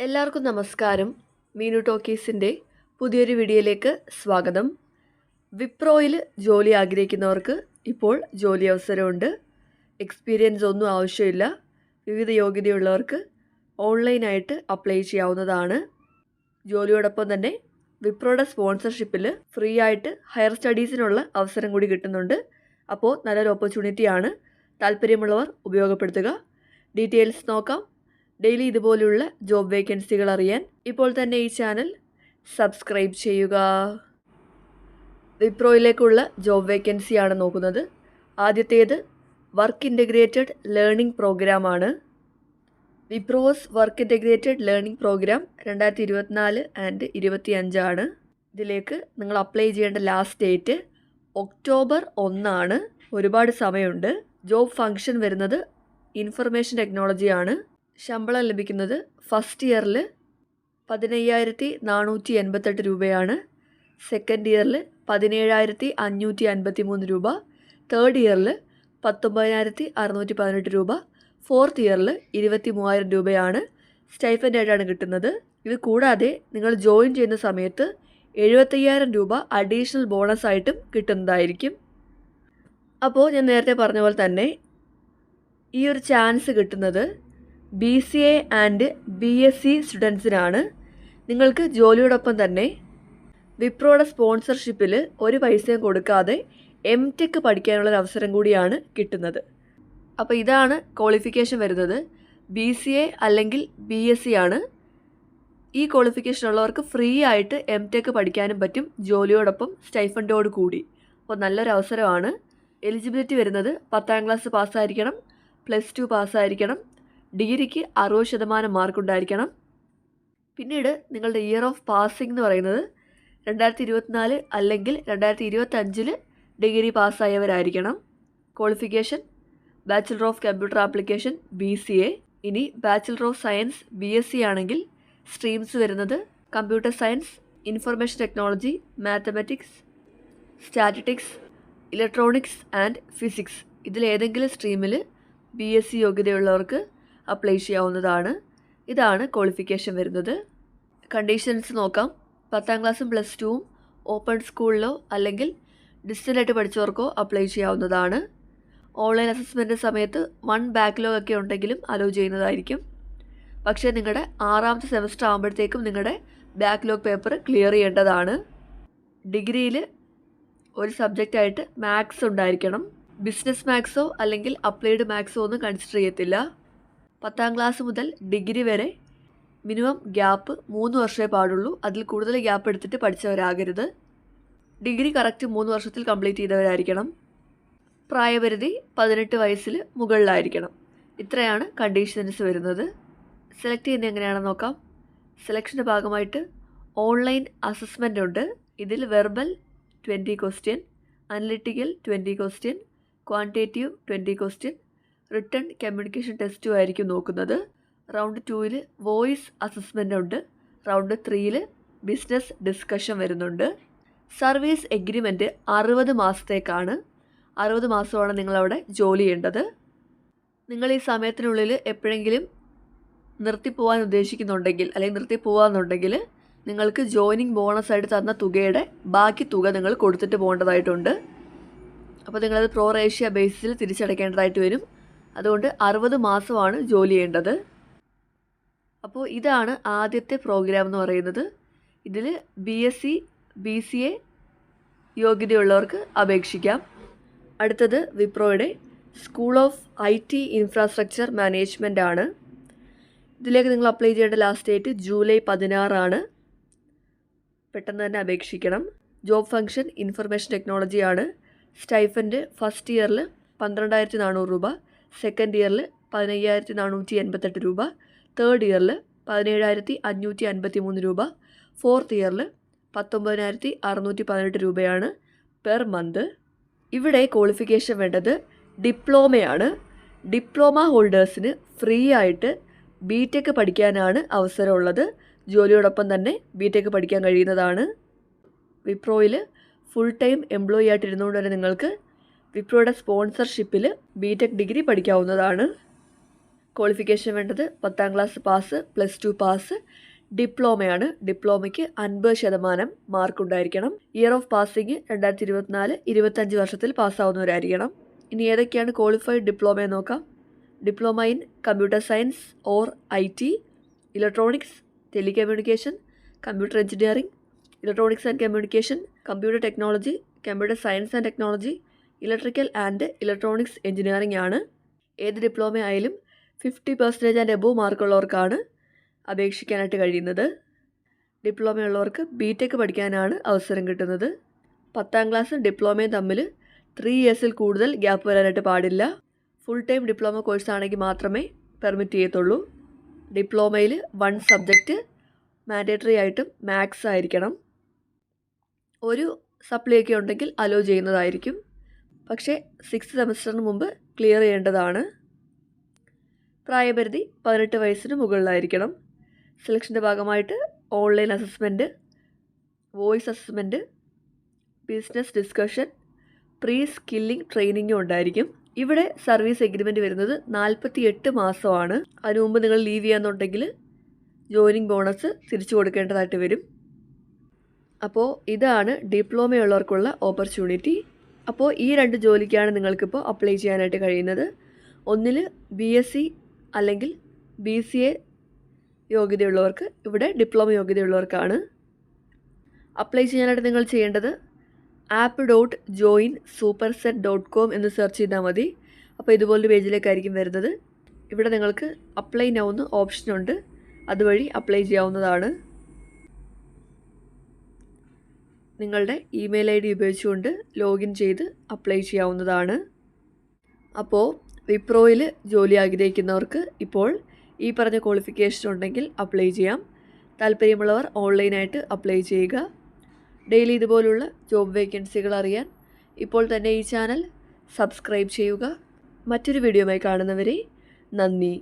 എല്ലാവർക്കും നമസ്കാരം. മീനു ടോക്കീസിൻ്റെ പുതിയൊരു വീഡിയോയിലേക്ക് സ്വാഗതം. വിപ്രോയിൽ ജോലി ആഗ്രഹിക്കുന്നവർക്ക് ഇപ്പോൾ ജോലി അവസരമുണ്ട്. എക്സ്പീരിയൻസ് ഒന്നും ആവശ്യമില്ല. വിവിധ യോഗ്യതയുള്ളവർക്ക് ഓൺലൈനായിട്ട് അപ്ലൈ ചെയ്യാവുന്നതാണ്. ജോലിയോടൊപ്പം തന്നെ വിപ്രോയുടെ സ്പോൺസർഷിപ്പിൽ ഫ്രീ ആയിട്ട് ഹയർ സ്റ്റഡീസിനുള്ള അവസരം കൂടി കിട്ടുന്നുണ്ട്. അപ്പോൾ നല്ലൊരു ഓപ്പർച്യൂണിറ്റിയാണ്. താല്പര്യമുള്ളവർ ഉപയോഗപ്പെടുത്തുക. ഡീറ്റെയിൽസ് നോക്കാം. ഡെയിലി ഇതുപോലുള്ള ജോബ് വേക്കൻസികൾ അറിയാൻ ഇപ്പോൾ തന്നെ ഈ ചാനൽ സബ്സ്ക്രൈബ് ചെയ്യുക. വിപ്രോയിലേക്കുള്ള ജോബ് വേക്കൻസിയാണ് നോക്കുന്നത്. ആദ്യത്തേത് വർക്ക് ഇൻ്റഗ്രേറ്റഡ് ലേണിംഗ് പ്രോഗ്രാമാണ്. Wipro's work integrated learning program 2024 and 2025 ഇതിലേക്ക് നിങ്ങൾ അപ്ലൈ ചെയ്യേണ്ട ലാസ്റ്റ് ഡേറ്റ് ഒക്ടോബർ 1. ഒരുപാട് സമയമുണ്ട്. ജോബ് ഫംഗ്ഷൻ വരുന്നത് ഇൻഫർമേഷൻ ടെക്നോളജിയാണ്. ശമ്പളം ലഭിക്കുന്നത് ഫസ്റ്റ് ഇയറിൽ 15,488 രൂപയാണ്. സെക്കൻഡ് ഇയറിൽ 17,553 രൂപ. തേർഡ് ഇയറിൽ 19,618 രൂപ. ഫോർത്ത് ഇയറിൽ 23,000 രൂപയാണ് സ്റ്റൈഫൻ്റായിട്ടാണ് കിട്ടുന്നത്. ഇത് കൂടാതെ നിങ്ങൾ ജോയിൻ ചെയ്യുന്ന സമയത്ത് 75,000 രൂപ അഡീഷണൽ ബോണസായിട്ടും കിട്ടുന്നതായിരിക്കും. അപ്പോൾ ഞാൻ നേരത്തെ പറഞ്ഞ പോലെ തന്നെ ഈ ഒരു ചാൻസ് കിട്ടുന്നത് BCA ആൻഡ് BSc സ്റ്റുഡൻസിനാണ്. നിങ്ങൾക്ക് ജോലിയോടൊപ്പം തന്നെ വിപ്രോയുടെ സ്പോൺസർഷിപ്പിൽ ഒരു പൈസയും കൊടുക്കാതെ MTech പഠിക്കാനുള്ളൊരു അവസരം കൂടിയാണ് കിട്ടുന്നത്. അപ്പോൾ ഇതാണ് ക്വാളിഫിക്കേഷൻ വരുന്നത്. BCA അല്ലെങ്കിൽ BSc ആണ്. ഈ ക്വാളിഫിക്കേഷൻ ഉള്ളവർക്ക് ഫ്രീ ആയിട്ട് MTech പഠിക്കാനും പറ്റും, ജോലിയോടൊപ്പം സ്റ്റൈഫൻഡോട് കൂടി. അപ്പോൾ നല്ലൊരു അവസരമാണ്. എലിജിബിലിറ്റി വരുന്നത് 10ാം ക്ലാസ് പാസ്സായിരിക്കണം, +2 പാസ്സായിരിക്കണം, ഡിഗ്രിക്ക് 60% മാർക്ക് ഉണ്ടായിരിക്കണം. പിന്നീട് നിങ്ങളുടെ ഇയർ ഓഫ് പാസിംഗ് എന്ന് പറയുന്നത് 2024 അല്ലെങ്കിൽ 2025 ഡിഗ്രി പാസ്സായവരായിരിക്കണം. Qualification bachelor of computer application BCA. ഇനി ബാച്ചിലർ ഓഫ് സയൻസ് BSc ആണെങ്കിൽ സ്ട്രീംസ് വരുന്നത് computer science, information technology, mathematics, statistics, electronics and physics. ഇതിലേതെങ്കിലും സ്ട്രീമിൽ BSc യോഗ്യതയുള്ളവർക്ക് അപ്ലൈ ചെയ്യാവുന്നതാണ്. ഇതാണ് ക്വാളിഫിക്കേഷൻ വരുന്നത്. കണ്ടീഷൻസ് നോക്കാം. 10ാം ക്ലാസ്സും +2ഉം ഓപ്പൺ സ്കൂളിലോ അല്ലെങ്കിൽ ഡിസ്റ്റൻ്റായിട്ട് പഠിച്ചവർക്കോ അപ്ലൈ ചെയ്യാവുന്നതാണ്. ഓൺലൈൻ അസസ്മെൻ്റ് സമയത്ത് 1 ബാക്ക്ലോഗ് ഒക്കെ ഉണ്ടെങ്കിലും അലോ ചെയ്യുന്നതായിരിക്കും. പക്ഷേ നിങ്ങളുടെ 6ാമത്തെ സെമസ്റ്റർ ആകുമ്പോഴത്തേക്കും നിങ്ങളുടെ ബാക്ക്ലോഗ് പേപ്പർ ക്ലിയർ ചെയ്യേണ്ടതാണ്. ഡിഗ്രിയിൽ ഒരു സബ്ജക്റ്റായിട്ട് മാത്സ് ഉണ്ടായിരിക്കണം. ബിസിനസ് മാത്സോ അല്ലെങ്കിൽ അപ്ലൈഡ് മാത്സോ ഒന്നും കൺസിഡർ ചെയ്യത്തില്ല. 10ാം ക്ലാസ് മുതൽ ഡിഗ്രി വരെ മിനിമം ഗ്യാപ്പ് 3 വർഷമേ പാടുള്ളൂ. അതിൽ കൂടുതൽ ഗ്യാപ്പ് എടുത്തിട്ട് പഠിച്ചവരാകരുത്. ഡിഗ്രി കറക്റ്റ് 3 വർഷത്തിൽ കംപ്ലീറ്റ് ചെയ്തവരായിരിക്കണം. പ്രായപരിധി 18 വയസ്സിൽ മുകളിലായിരിക്കണം. ഇത്രയാണ് കണ്ടീഷൻസ് വരുന്നത്. സെലക്ട് ചെയ്യുന്നത് എങ്ങനെയാണെന്ന് നോക്കാം. സെലക്ഷൻ്റെ ഭാഗമായിട്ട് ഓൺലൈൻ അസസ്മെൻ്റ് ഉണ്ട്. ഇതിൽ verbal 20 question, analytical 20 question, quantitative 20 question, written communication ടെസ്റ്റും ആയിരിക്കും നോക്കുന്നത്. റൗണ്ട് 2ൽ വോയിസ് അസസ്മെൻ്റ് ഉണ്ട്. റൗണ്ട് 3ൽ ബിസിനസ് ഡിസ്കഷൻ വരുന്നുണ്ട്. Service agreement 60 മാസത്തേക്കാണ്. 60 മാസമാണ് നിങ്ങളവിടെ ജോലി ചെയ്യേണ്ടത്. നിങ്ങൾ ഈ സമയത്തിനുള്ളിൽ എപ്പോഴെങ്കിലും നിർത്തിപ്പോവാൻ ഉദ്ദേശിക്കുന്നുണ്ടെങ്കിൽ അല്ലെങ്കിൽ നിർത്തിപ്പോവാന്നുണ്ടെങ്കിൽ നിങ്ങൾക്ക് ജോയിനിങ് ബോണസായിട്ട് തന്ന തുകയുടെ ബാക്കി തുക നിങ്ങൾ കൊടുത്തിട്ട് പോകേണ്ടതായിട്ടുണ്ട്. അപ്പോൾ നിങ്ങളത് പ്രോ റേഷ്യ ബേസിസിൽ തിരിച്ചടയ്ക്കേണ്ടതായിട്ട് വരും. അതുകൊണ്ട് 60 മാസമാണ് ജോലി ചെയ്യേണ്ടത്. അപ്പോൾ ഇതാണ് ആദ്യത്തെ പ്രോഗ്രാം എന്ന് പറയുന്നത്. ഇതിൽ BSc BCA യോഗ്യതയുള്ളവർക്ക് അപേക്ഷിക്കാം. അടുത്തത് വിപ്രോയുടെ school of IT infrastructure management ആണ്. ഇതിലേക്ക് നിങ്ങൾ അപ്ലൈ ചെയ്യേണ്ട ലാസ്റ്റ് ഡേറ്റ് ജൂലൈ 16. പെട്ടെന്ന് തന്നെ അപേക്ഷിക്കണം. ജോബ് ഫംഗ്ഷൻ ഇൻഫർമേഷൻ ടെക്നോളജിയാണ്. സ്റ്റൈഫൻഡ് ഫസ്റ്റ് ഇയറിൽ 12,400 രൂപ, സെക്കൻഡ് ഇയറിൽ 15,488 രൂപ, തേർഡ് ഇയറിൽ 17,553 രൂപ, ഫോർത്ത് ഇയറിൽ 19,618 രൂപയാണ് പെർ മന്ത്. ഇവിടെ ക്വാളിഫിക്കേഷൻ വേണ്ടത് ഡിപ്ലോമയാണ്. ഡിപ്ലോമ ഹോൾഡേഴ്സിന് ഫ്രീ ആയിട്ട് BTech പഠിക്കാനാണ് അവസരമുള്ളത്. ജോലിയോടൊപ്പം തന്നെ BTech പഠിക്കാൻ കഴിയുന്നതാണ്. വിപ്രോയിൽ ഫുൾ ടൈം എംപ്ലോയി ആയിട്ടിരുന്നുകൊണ്ട് തന്നെ നിങ്ങൾക്ക് വിപ്രോയുടെ സ്പോൺസർഷിപ്പിൽ BTech ഡിഗ്രി പഠിക്കാവുന്നതാണ്. ക്വാളിഫിക്കേഷൻ വേണ്ടത് 10ാം ക്ലാസ് പാസ്, +2 പാസ്, ഡിപ്ലോമയാണ്. ഡിപ്ലോമയ്ക്ക് 50% മാർക്കുണ്ടായിരിക്കണം. ഇയർ ഓഫ് പാസിംഗ് 2024-25 വർഷത്തിൽ പാസ്സാവുന്നവരായിരിക്കണം. ഇനി ഏതൊക്കെയാണ് ക്വാളിഫൈഡ് ഡിപ്ലോമ എന്ന് നോക്കാം. Diploma in computer science or IT, electronics, telecommunication, computer engineering, electronics and communication, computer technology, computer science and technology, electrical and electronics engineering ആണ്. ഏത് ഡിപ്ലോമ ആയാലും 50% ആൻഡ് എബോവ് മാർക്കുള്ളവർക്കാണ് അപേക്ഷിക്കാനായിട്ട് കഴിയുന്നത്. ഡിപ്ലോമ ഉള്ളവർക്ക് BTech പഠിക്കാനാണ് അവസരം കിട്ടുന്നത്. 10ാം ക്ലാസ്സും ഡിപ്ലോമയും തമ്മിൽ 3 ഇയേഴ്സിൽ കൂടുതൽ ഗ്യാപ്പ് വരാനായിട്ട് പാടില്ല. ഫുൾ ടൈം ഡിപ്ലോമ കോഴ്സാണെങ്കിൽ മാത്രമേ പെർമിറ്റ് ചെയ്യത്തുള്ളൂ. ഡിപ്ലോമയിൽ 1 സബ്ജക്റ്റ് മാൻഡേറ്ററി ആയിട്ടും മാത്സ് ആയിരിക്കണം. ഒരു സപ്ലിയൊക്കെ ഉണ്ടെങ്കിൽ അലോ ചെയ്യുന്നതായിരിക്കും. പക്ഷേ 6th സെമസ്റ്ററിന് മുമ്പ് ക്ലിയർ ചെയ്യേണ്ടതാണ്. പ്രായപരിധി 18 വയസ്സിന് മുകളിലായിരിക്കണം. സെലക്ഷൻ്റെ ഭാഗമായിട്ട് online assessment, voice assessment, business discussion, pre skilling ട്രെയിനിങ്ങും ഉണ്ടായിരിക്കും. ഇവിടെ സർവീസ് എഗ്രിമെൻറ്റ് വരുന്നത് 48 മാസമാണ്. അതിനു മുമ്പ് നിങ്ങൾ ലീവ് ചെയ്യാന്നുണ്ടെങ്കിൽ ജോയിനിങ് ബോണസ് തിരിച്ചു കൊടുക്കേണ്ടതായിട്ട് വരും. അപ്പോൾ ഇതാണ് ഡിപ്ലോമയുള്ളവർക്കുള്ള ഓപ്പർച്യൂണിറ്റി. അപ്പോൾ ഈ 2 ജോലിക്കാണ് നിങ്ങൾക്കിപ്പോൾ അപ്ലൈ ചെയ്യാനായിട്ട് കഴിയുന്നത്. ഒന്നിൽ BSc അല്ലെങ്കിൽ BCA യോഗ്യതയുള്ളവർക്ക്, ഇവിടെ ഡിപ്ലോമ യോഗ്യതയുള്ളവർക്കാണ്. അപ്ലൈ ചെയ്യാനായിട്ട് നിങ്ങൾ ചെയ്യേണ്ടത് app.joinsuperset.com എന്ന് സെർച്ച് ചെയ്താൽ മതി. അപ്പോൾ ഇതുപോലൊരു പേജിലേക്കായിരിക്കും വരുന്നത്. ഇവിടെ നിങ്ങൾക്ക് അപ്ലൈ നൗ എന്ന് ഓപ്ഷനുണ്ട്. അതുവഴി അപ്ലൈ ചെയ്യാവുന്നതാണ്. നിങ്ങളുടെ ഇമെയിൽ ID ഉപയോഗിച്ചുകൊണ്ട് ലോഗിൻ ചെയ്ത് അപ്ലൈ ചെയ്യാവുന്നതാണ്. അപ്പോൾ വിപ്രോയിൽ ജോലി ആഗ്രഹിക്കുന്നവർക്ക് ഇപ്പോൾ ഈ പറഞ്ഞ ക്വാളിഫിക്കേഷൻ ഉണ്ടെങ്കിൽ അപ്ലൈ ചെയ്യാം. താല്പര്യമുള്ളവർ ഓൺലൈനായിട്ട് അപ്ലൈ ചെയ്യുക. ഡെയിലി ഇതുപോലുള്ള ജോബ് വേക്കൻസികൾ അറിയാൻ ഇപ്പോൾ തന്നെ ഈ ചാനൽ സബ്സ്ക്രൈബ് ചെയ്യുക. മറ്റൊരു വീഡിയോയുമായി കാണുന്നവരെ നന്ദി.